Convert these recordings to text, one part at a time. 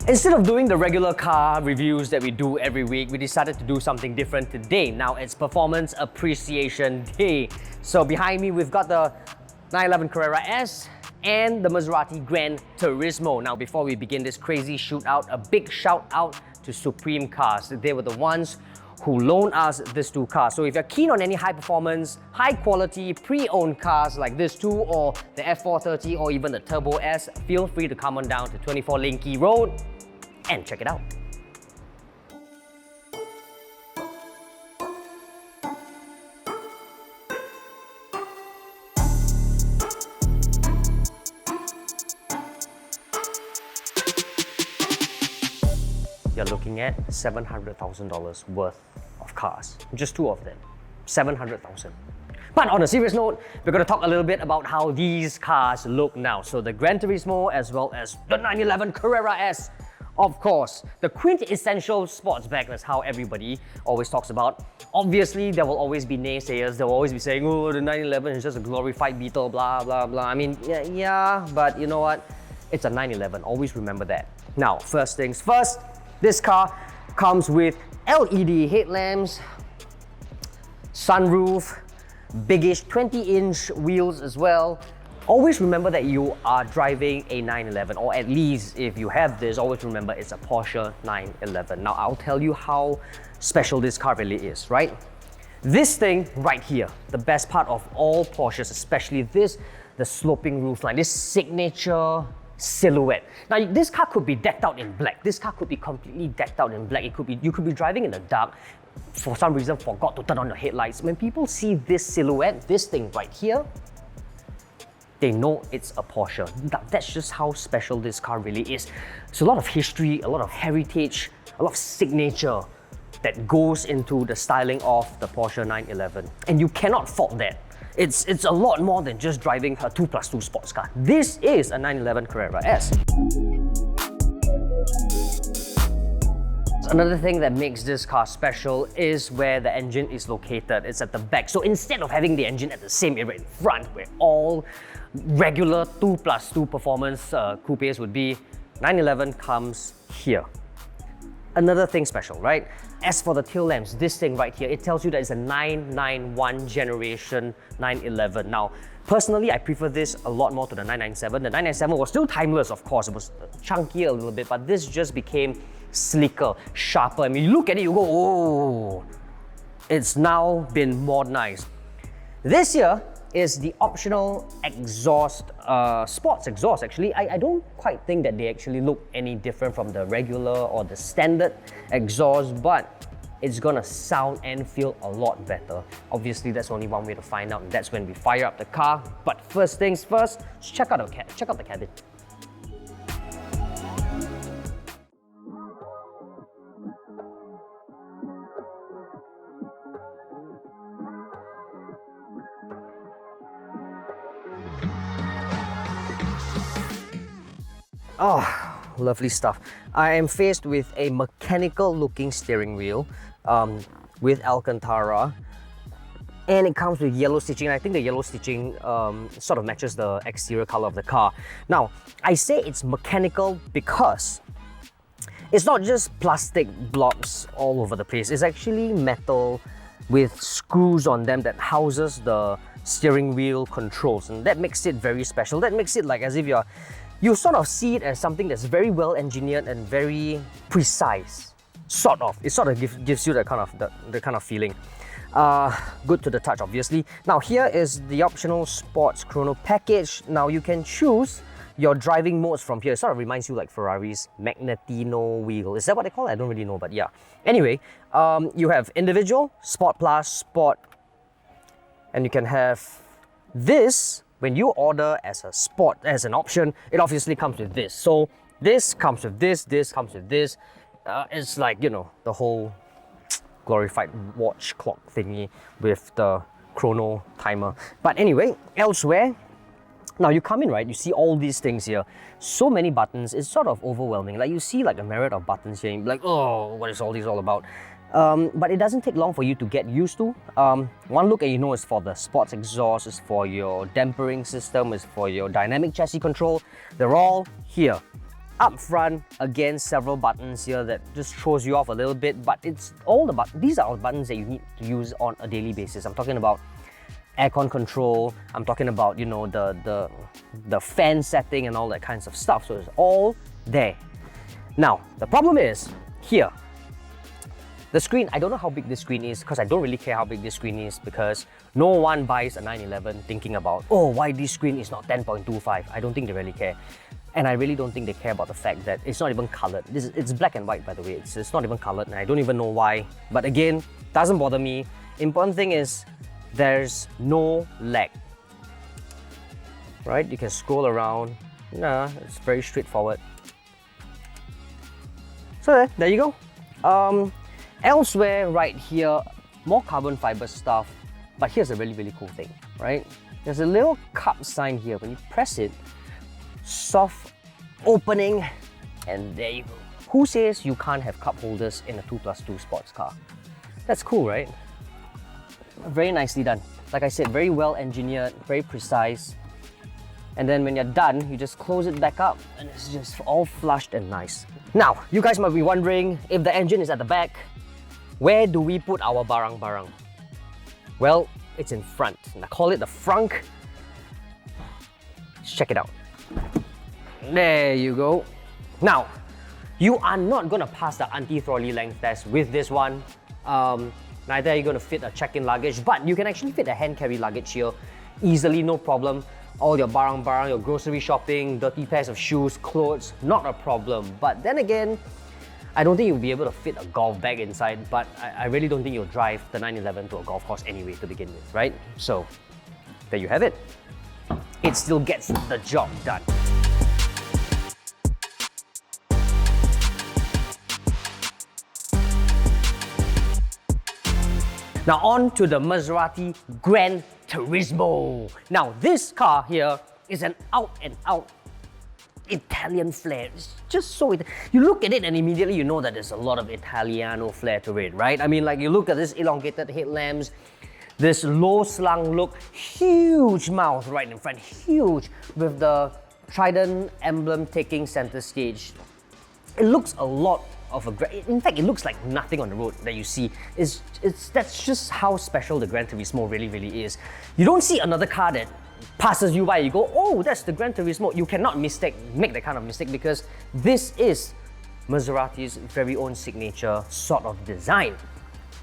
Instead of doing the regular car reviews that we do every week, we decided to do something different today. Now it's Performance Appreciation Day. So behind me, we've got the 911 Carrera S and the Maserati Gran Turismo. Now before we begin this crazy shootout, a big shout out to Supreme Cars. They were the ones who loaned us these two cars. So if you're keen on any high performance, high quality, pre-owned cars like this too, or the F430 or even the Turbo S, feel free to come on down to 24 Linky Road and check it out. You're looking at $700,000 worth of cars. Just two of them. $700,000. But on a serious note, we're going to talk a little bit about how these cars look now. So the Gran Turismo as well as the 911 Carrera S. Of course, the quintessential sportsback, that's how everybody always talks about. Obviously, there will always be naysayers. They'll always be saying, oh, the 911 is just a glorified Beetle, blah, blah, blah. I mean, yeah, but you know what? It's a 911. Always remember that. Now, first things first, this car comes with LED headlamps, sunroof, biggish 20-inch wheels as well. Always remember that you are driving a 911, or at least if you have this, always remember it's a Porsche 911. Now I'll tell you how special this car really is, right? This thing right here, the best part of all Porsches, especially this, the sloping roofline, this signature silhouette. Now this car could be decked out in black. This car could be completely decked out in black. You could be driving in the dark, for some reason forgot to turn on your headlights. When people see this silhouette, this thing right here, they know it's a Porsche. That's just how special this car really is. It's a lot of history, a lot of heritage, a lot of signature that goes into the styling of the Porsche 911. And you cannot fault that. It's a lot more than just driving a 2+2 sports car. This is a 911 Carrera S. Another thing that makes this car special is where the engine is located. It's at the back. So instead of having the engine at the same area in front, where all regular 2+2 performance coupes would be, 911 comes here. Another thing special, right? As for the tail lamps, this thing right here, it tells you that it's a 991 generation 911. Now, personally, I prefer this a lot more to the 997. The 997 was still timeless, of course. It was chunkier a little bit, but this just became slicker, sharper. I mean, you look at it, you go, oh, it's now been modernized. This here is the optional exhaust, sports exhaust actually. I don't quite think that they actually look any different from the regular or the standard exhaust, but it's gonna sound and feel a lot better. Obviously, that's only one way to find out, and that's when we fire up the car. But first things first, check out the cabin. Oh, lovely stuff. I am faced with a mechanical looking steering wheel with Alcantara, and it comes with yellow stitching. I think the yellow stitching sort of matches the exterior color of the car. Now, I say it's mechanical because it's not just plastic blobs all over the place. It's actually metal with screws on them that houses the steering wheel controls, and that makes it very special. That makes it like as if you sort of see it as something that's very well engineered and very precise. Sort of. It sort of gives you the kind of feeling. Good to the touch, obviously. Now here is the optional sports chrono package. Now you can choose your driving modes from here. It sort of reminds you like Ferrari's Magnetino wheel. Is that what they call it? I don't really know, but yeah. Anyway, you have individual, Sport Plus, Sport, and you can have this. When you order as a sport, as an option, it obviously comes with this. So this comes with this comes with this. It's like, you know, the whole glorified watch clock thingy with the chrono timer. But anyway, elsewhere, now you come in, right? You see all these things here. So many buttons, it's sort of overwhelming. Like you see like a myriad of buttons here, and you're like, oh, what is all this all about? But it doesn't take long for you to get used to. One look and you know it's for the sports exhaust, it's for your dampering system, it's for your dynamic chassis control. They're all here. Up front, again, several buttons here that just throws you off a little bit, but it's all the buttons. These are all buttons that you need to use on a daily basis. I'm talking about aircon control, I'm talking about, you know, the fan setting and all that kinds of stuff. So it's all there. Now, the problem is here. The screen, I don't know how big this screen is because I don't really care how big this screen is, because no one buys a 911 thinking about, oh, why this screen is not 10.25. I don't think they really care. And I really don't think they care about the fact that it's not even colored. It's black and white, by the way. It's not even colored, and I don't even know why. But again, doesn't bother me. Important thing is there's no lag. Right? You can scroll around. Nah, it's very straightforward. So there you go. Elsewhere, right here, more carbon fiber stuff. But here's a really, really cool thing, right? There's a little cup sign here. When you press it, soft opening, and there you go. Who says you can't have cup holders in a 2+2 sports car? That's cool, right? Very nicely done. Like I said, very well engineered, very precise. And then when you're done, you just close it back up and it's just all flushed and nice. Now, you guys might be wondering, if the engine is at the back, where do we put our barang-barang? Well, it's in front, and I call it the frunk. Let's check it out. There you go. Now, you are not going to pass the anti-trolley length test with this one. Neither are you going to fit a check-in luggage, but you can actually fit a hand carry luggage here easily, no problem. All your barang-barang, your grocery shopping, dirty pairs of shoes, clothes, not a problem. But then again, I don't think you'll be able to fit a golf bag inside, but I really don't think you'll drive the 911 to a golf course anyway to begin with, right? So, there you have it. It still gets the job done. Now on to the Maserati Gran Turismo. Now this car here is an out and out Italian flair. It's just so you look at it and immediately you know that there's a lot of Italiano flair to it, right? I mean, like, you look at this elongated headlamps, this low slung look, huge mouth right in front, huge, with the Trident emblem taking center stage. It looks a lot of in fact, it looks like nothing on the road that you see. That's just how special the Gran Turismo really, really is. You don't see another car that passes you by, you go, oh, that's the Gran Turismo. You cannot make that kind of mistake, because this is Maserati's very own signature sort of design.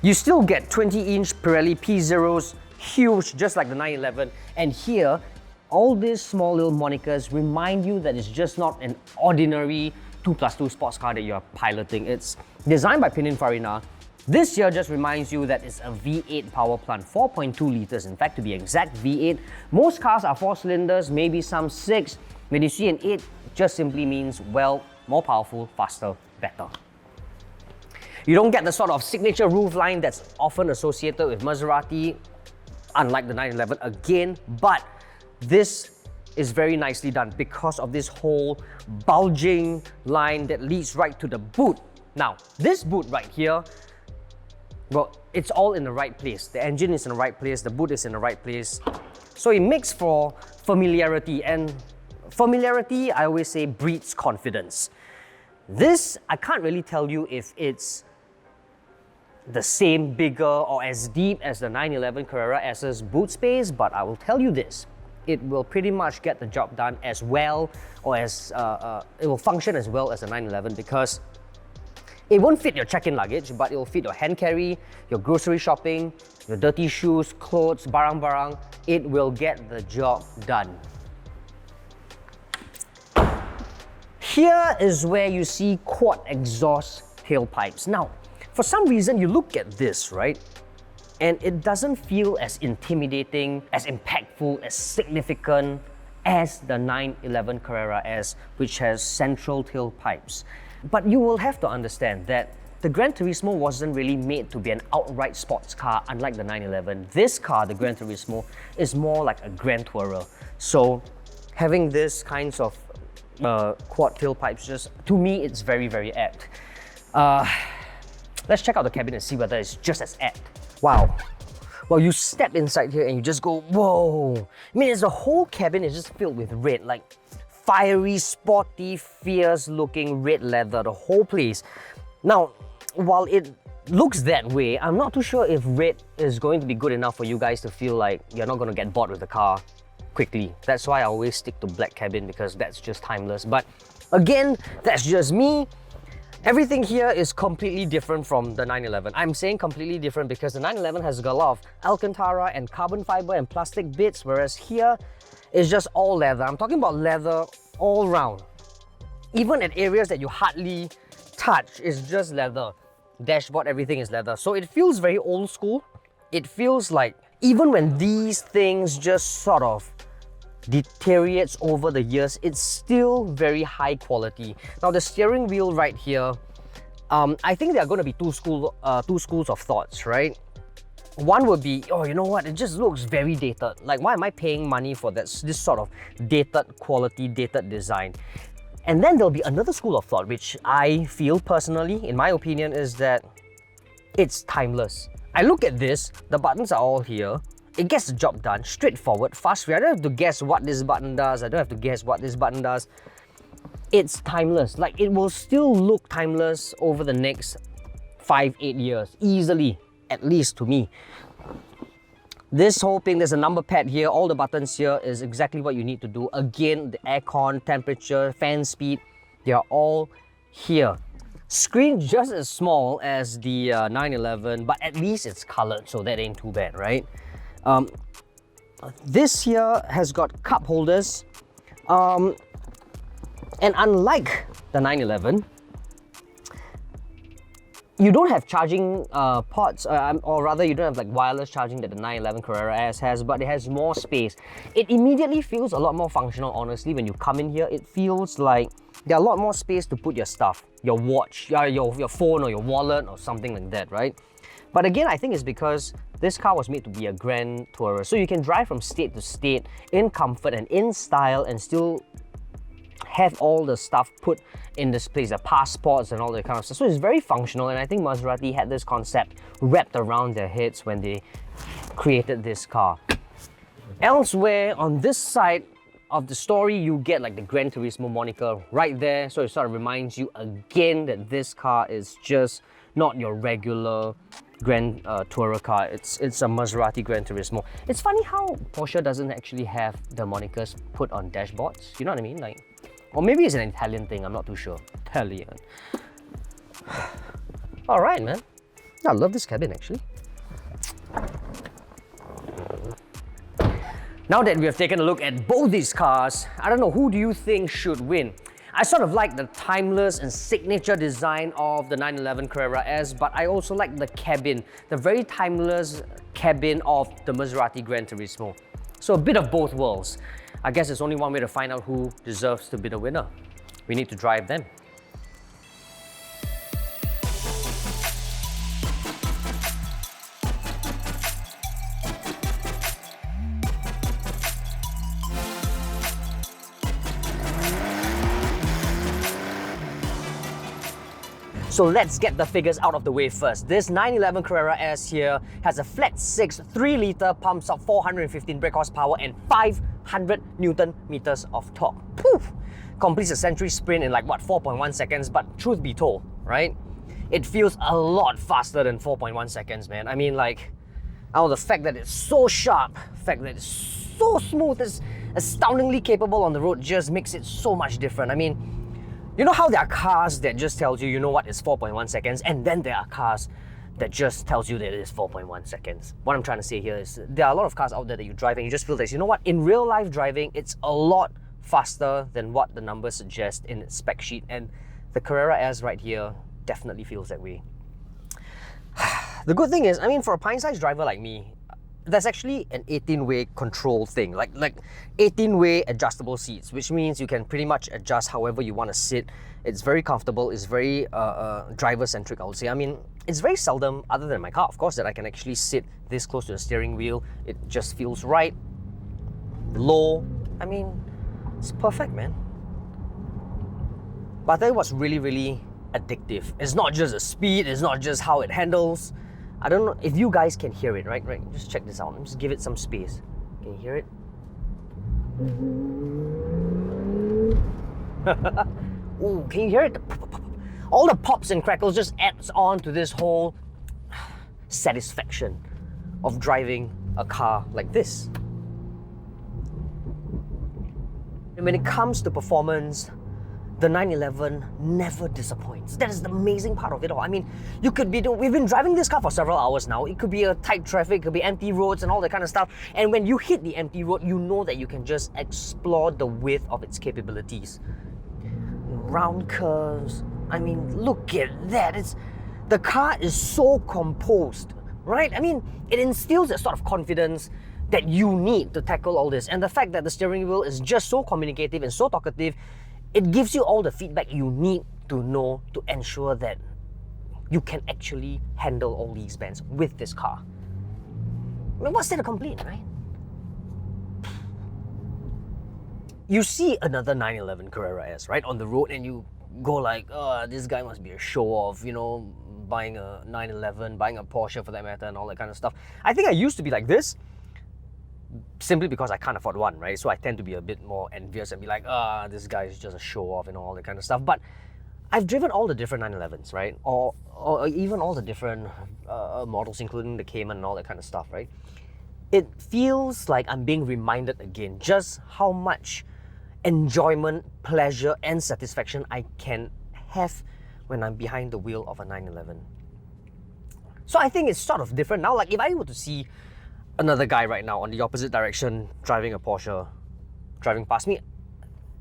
You still get 20-inch Pirelli P0s, huge, just like the 911. And here, all these small little monikers remind you that it's just not an ordinary 2+2 sports car that you're piloting. It's designed by Pininfarina. This here just reminds you that it's a V8 power plant, 4.2 liters, in fact, to be exact, V8. Most cars are 4 cylinders, maybe some 6. When you see an 8, just simply means, well, more powerful, faster, better. You don't get the sort of signature roofline that's often associated with Maserati, unlike the 911 again, but this is very nicely done because of this whole bulging line that leads right to the boot. Now, this boot right here, well, it's all in the right place. The engine is in the right place, the boot is in the right place. So it makes for familiarity, and familiarity, I always say, breeds confidence. This, I can't really tell you if it's the same, bigger, or as deep as the 911 Carrera S's boot space, but I will tell you this. It will pretty much get the job done as well, or as it will function as well as the 911, because it won't fit your check-in luggage, but it will fit your hand carry, your grocery shopping, your dirty shoes, clothes, barang-barang. It will get the job done. Here is where you see quad exhaust tailpipes. Now, for some reason, you look at this, right? And it doesn't feel as intimidating, as impactful, as significant as the 911 Carrera S, which has central tailpipes. But you will have to understand that the Gran Turismo wasn't really made to be an outright sports car, unlike the 911. This car, the Gran Turismo, is more like a Grand Tourer. So having this kinds of quad tailpipes, just, to me, it's very, very apt. Let's check out the cabin and see whether it's just as apt. Wow. Well, you step inside here and you just go, whoa. I mean, the whole cabin is just filled with red, like fiery, sporty, fierce looking red leather, the whole place. Now, while it looks that way, I'm not too sure if red is going to be good enough for you guys to feel like you're not going to get bored with the car quickly. That's why I always stick to black cabin, because that's just timeless. But again, that's just me. Everything here is completely different from the 911. I'm saying completely different because the 911 has got a lot of Alcantara and carbon fiber and plastic bits, whereas here it's just all leather. I'm talking about leather all round. Even at areas that you hardly touch, it's just leather. Dashboard, everything is leather. So it feels very old school. It feels like even when these things just sort of deteriorates over the years, it's still very high quality. Now the steering wheel right here, I think there are going to be two schools of thoughts, right? One would be, oh, you know what, it just looks very dated. Like, why am I paying money for this sort of dated quality, dated design? And then there'll be another school of thought, which I feel personally, in my opinion, is that it's timeless. I look at this, the buttons are all here. It gets the job done, straightforward, fast. I don't have to guess what this button does. I don't have to guess what this button does. It's timeless. Like, it will still look timeless over the next 5-8 years, easily, at least to me. This whole thing, there's a number pad here. All the buttons here is exactly what you need to do. Again, the aircon, temperature, fan speed, they are all here. Screen just as small as the 911, but at least it's colored, so that ain't too bad, right? This here has got cup holders, and unlike the 911, you don't have charging ports, or rather you don't have like wireless charging that the 911 Carrera S has, but it has more space. It immediately feels a lot more functional, honestly. When you come in here, it feels like there's a lot more space to put your stuff, your watch, your phone or your wallet or something like that, right? But again, I think it's because this car was made to be a Grand Tourer, so you can drive from state to state in comfort and in style and still have all the stuff put in this place, the passports and all that kind of stuff. So it's very functional, and I think Maserati had this concept wrapped around their heads when they created this car. Elsewhere, on this side of the story, you get like the Gran Turismo moniker right there, so it sort of reminds you again that this car is just not your regular Grand Tourer car. It's a Maserati Gran Turismo. It's funny how Porsche doesn't actually have the monikers put on dashboards. You know what I mean? Like, or maybe it's an Italian thing. I'm not too sure. Italian. All right, man. I love this cabin actually. Now that we have taken a look at both these cars, I don't know, who do you think should win? I sort of like the timeless and signature design of the 911 Carrera S, but I also like the cabin, the very timeless cabin of the Maserati Gran Turismo. So a bit of both worlds. I guess there's only one way to find out who deserves to be the winner. We need to drive them. So let's get the figures out of the way first. This 911 Carrera S here has a flat 6 3-litre, pumps out 415 brake horsepower and 500 Newton meters of torque. Poof! Completes a century sprint in like what, 4.1 seconds, but truth be told, right? It feels a lot faster than 4.1 seconds, man. I mean, like, the fact that it's so sharp, the fact that it's so smooth, it's astoundingly capable on the road just makes it so much different. I mean, you know how there are cars that just tells you, you know what, it's 4.1 seconds, and then there are cars that just tells you that it is 4.1 seconds. What I'm trying to say here is there are a lot of cars out there that you drive and you just feel this, you know what, in real life driving, it's a lot faster than what the numbers suggest in its spec sheet, and the Carrera S right here definitely feels that way. The good thing is, I mean, for a pint-sized driver like me, there's actually an 18-way control thing, like 18-way adjustable seats, which means you can pretty much adjust however you want to sit. It's very comfortable, it's very driver-centric, I would say. I mean, it's very seldom, other than my car, of course, that I can actually sit this close to the steering wheel. It just feels right, low. I mean, it's perfect, man. But I'll tell you what's really, really addictive. It's not just the speed, it's not just how it handles. I don't know if you guys can hear it, right? Just check this out. Just give it some space. Can you hear it? Ooh, can you hear it? All the pops and crackles just adds on to this whole satisfaction of driving a car like this. And when it comes to performance, the 911 never disappoints. That is the amazing part of it all. I mean, we've been driving this car for several hours now. It could be a tight traffic, it could be empty roads and all that kind of stuff. And when you hit the empty road, you know that you can just explore the width of its capabilities. Round curves. I mean, look at that. The car is so composed, right? I mean, it instills a sort of confidence that you need to tackle all this. And the fact that the steering wheel is just so communicative and so talkative, it gives you all the feedback you need to know to ensure that you can actually handle all these bends with this car. I mean, what's there to complain, right? You see another 911 Carrera S, right, on the road, and you go like, oh, this guy must be a show-off, you know, buying a 911, buying a Porsche for that matter, and all that kind of stuff. I think I used to be like this, simply because I can't afford one, right? So I tend to be a bit more envious and be like, this guy is just a show-off and all that kind of stuff. But I've driven all the different 911s, right? Or even all the different models, including the Cayman and all that kind of stuff, right? It feels like I'm being reminded again just how much enjoyment, pleasure, and satisfaction I can have when I'm behind the wheel of a 911. So I think it's sort of different now. Like if I were to see another guy right now on the opposite direction driving a Porsche, driving past me,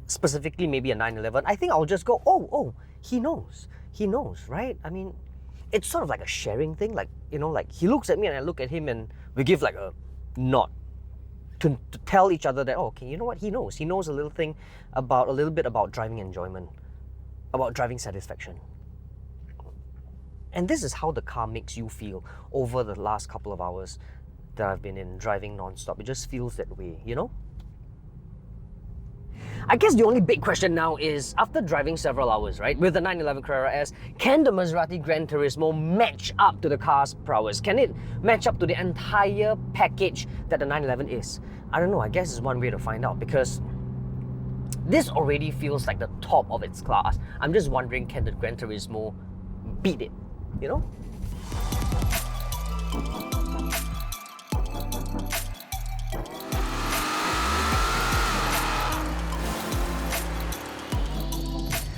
specifically maybe a 911, I think I'll just go, oh, he knows, right? I mean, it's sort of like a sharing thing, like, you know, like he looks at me and I look at him and we give like a nod to tell each other that, oh, okay, you know what, he knows a little bit about driving enjoyment, about driving satisfaction. And this is how the car makes you feel over the last couple of hours that I've been in driving non-stop. It just feels that way, you know? I guess the only big question now is, after driving several hours, right, with the 911 Carrera S, can the Maserati Gran Turismo match up to the car's prowess? Can it match up to the entire package that the 911 is? I don't know, I guess it's one way to find out, because this already feels like the top of its class. I'm just wondering, can the Gran Turismo beat it, you know?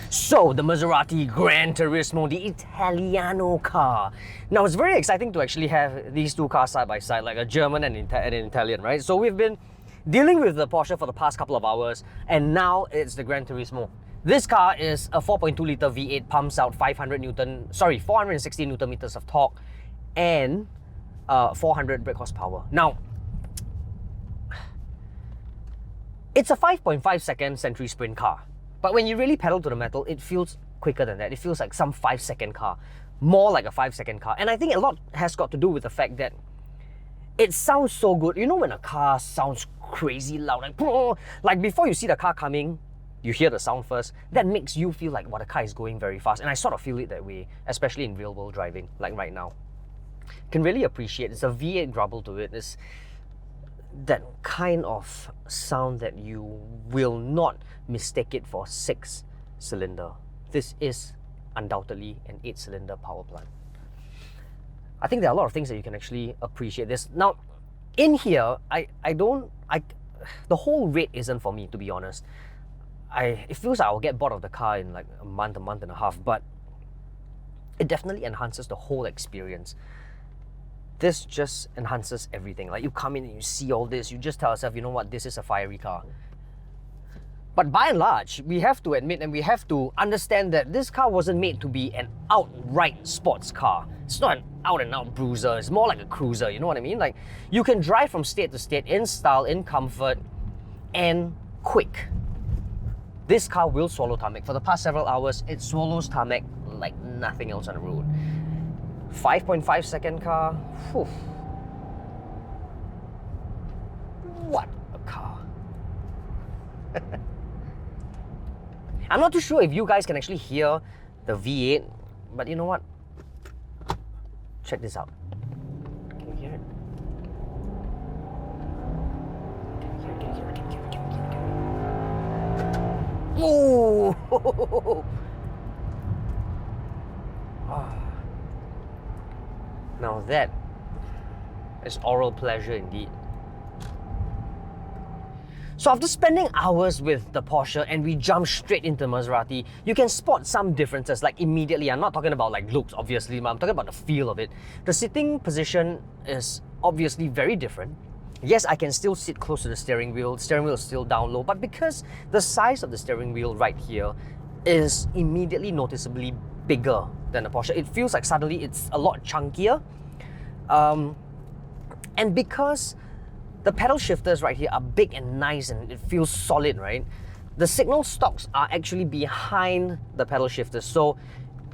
So, the Maserati Gran Turismo, the Italiano car. Now, it's very exciting to actually have these two cars side by side, like a German and an Italian, right? So we've been dealing with the Porsche for the past couple of hours, and now it's the Gran Turismo. This car is a 4.2 litre V8, pumps out 460 Newton meters of torque and 400 brake horsepower. Now, it's a 5.5 second Century Sprint car. But when you really pedal to the metal, it feels quicker than that. It feels like some 5-second car, more like a 5-second car. And I think a lot has got to do with the fact that it sounds so good. You know when a car sounds crazy loud, like before you see the car coming, you hear the sound first. That makes you feel like, the car is going very fast. And I sort of feel it that way, especially in real world driving, like right now. Can really appreciate it's a V8 grumble to it. It's that kind of sound that you will not mistake it for 6-cylinder. This is undoubtedly an 8-cylinder power plant. I think there are a lot of things that you can actually appreciate this. Now, in here, the whole rate isn't for me, to be honest. It feels like I'll get bored of the car in like a month and a half, but it definitely enhances the whole experience. This just enhances everything. Like you come in and you see all this, you just tell yourself, you know what, this is a fiery car. But by and large, we have to admit and we have to understand that this car wasn't made to be an outright sports car. It's not an out and out bruiser, it's more like a cruiser, you know what I mean? Like you can drive from state to state in style, in comfort, and quick. This car will swallow tarmac. For the past several hours, it swallows tarmac like nothing else on the road. 5.5 second car. Whew. What a car. I'm not too sure if you guys can actually hear the V8, but you know what? Check this out. Can you hear it? Can you hear it? Ooh! Ooh. Now that is oral pleasure indeed. So after spending hours with the Porsche and we jump straight into Maserati, you can spot some differences like immediately. I'm not talking about like looks obviously, but I'm talking about the feel of it. The sitting position is obviously very different. Yes, I can still sit close to the steering wheel is still down low, but because the size of the steering wheel right here is immediately noticeably bigger than the Porsche, it feels like suddenly it's a lot chunkier. And because the pedal shifters right here are big and nice and it feels solid, right? The signal stalks are actually behind the pedal shifters, so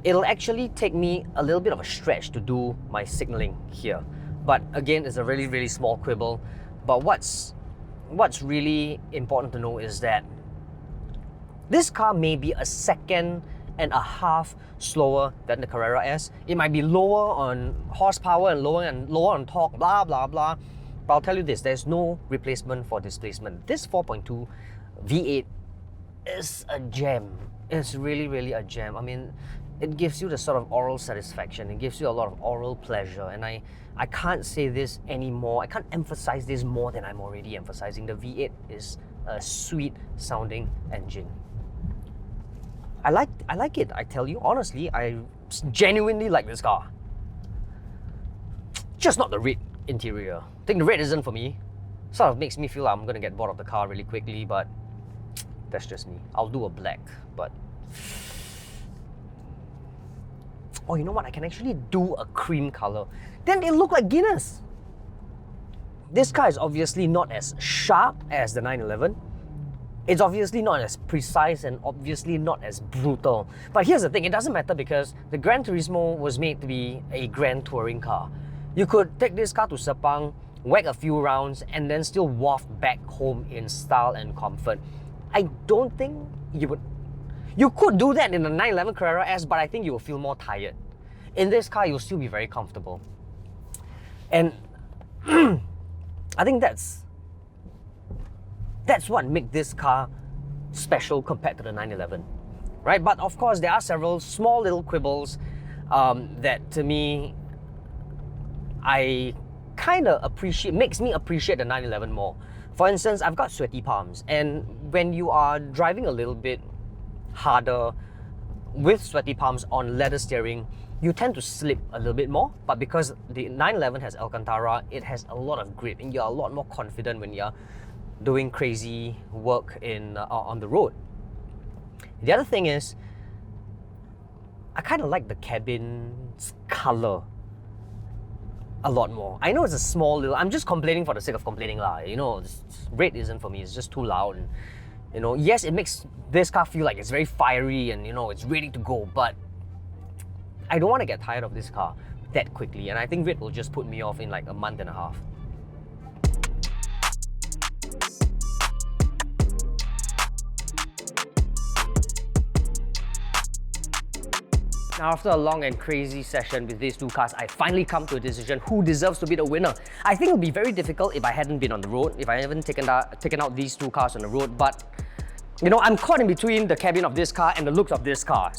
it'll actually take me a little bit of a stretch to do my signaling here. But again, it's a really, really small quibble. But what's really important to know is that this car may be a second and a half slower than the Carrera S. It might be lower on horsepower and lower on torque, blah, blah, blah. But I'll tell you this, there's no replacement for displacement. This 4.2 V8 is a gem. It's really, really a gem. I mean, it gives you the sort of oral satisfaction. It gives you a lot of oral pleasure. And I can't say this anymore. I can't emphasize this more than I'm already emphasizing. The V8 is a sweet sounding engine. I like it, I tell you. Honestly, I genuinely like this car. Just not the red interior. I think the red isn't for me. Sort of makes me feel like I'm gonna get bored of the car really quickly, but that's just me. I'll do a black, but... Oh, you know what? I can actually do a cream color. Then it look like Guinness. This car is obviously not as sharp as the 911. It's obviously not as precise and obviously not as brutal. But here's the thing, it doesn't matter because the Gran Turismo was made to be a grand touring car. You could take this car to Sepang, whack a few rounds, and then still waft back home in style and comfort. I don't think you would... You could do that in the 911 Carrera S, but I think you will feel more tired. In this car, you'll still be very comfortable. And I think that's what makes this car special compared to the 911, right? But of course, there are several small little quibbles that to me, I kind of makes me appreciate the 911 more. For instance, I've got sweaty palms, and when you are driving a little bit harder with sweaty palms on leather steering, you tend to slip a little bit more. But because the 911 has Alcantara, it has a lot of grip and you're a lot more confident when you're doing crazy work on the road. The other thing is, I kind of like the cabin's color a lot more. I know it's a small little... I'm just complaining for the sake of complaining lah. You know, red isn't for me. It's just too loud. And, you know, yes, it makes this car feel like it's very fiery and, you know, it's ready to go. But I don't want to get tired of this car that quickly. And I think red will just put me off in like a month and a half. Now, after a long and crazy session with these two cars, I finally come to a decision who deserves to be the winner. I think it would be very difficult if I hadn't been on the road, if I haven't taken out these two cars on the road, but you know, I'm caught in between the cabin of this car and the looks of this car.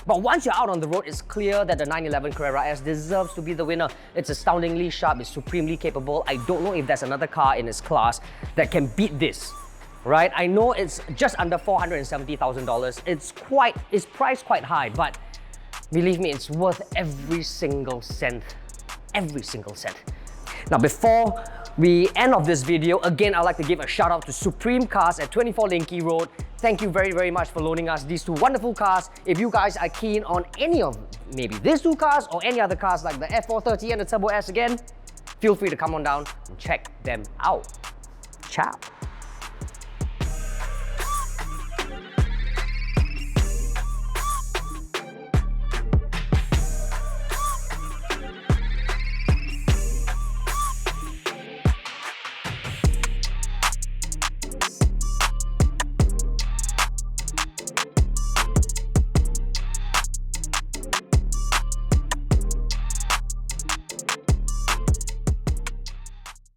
But once you're out on the road, it's clear that the 911 Carrera S deserves to be the winner. It's astoundingly sharp, it's supremely capable. I don't know if there's another car in its class that can beat this. Right? I know it's just under $470,000. It's priced quite high, but believe me, it's worth every single cent. Every single cent. Now, before we end of this video, again, I'd like to give a shout out to Supreme Cars at 24 Linky Road. Thank you very, very much for loaning us these two wonderful cars. If you guys are keen on any of maybe these two cars or any other cars like the F430 and the Turbo S again, feel free to come on down and check them out. Ciao.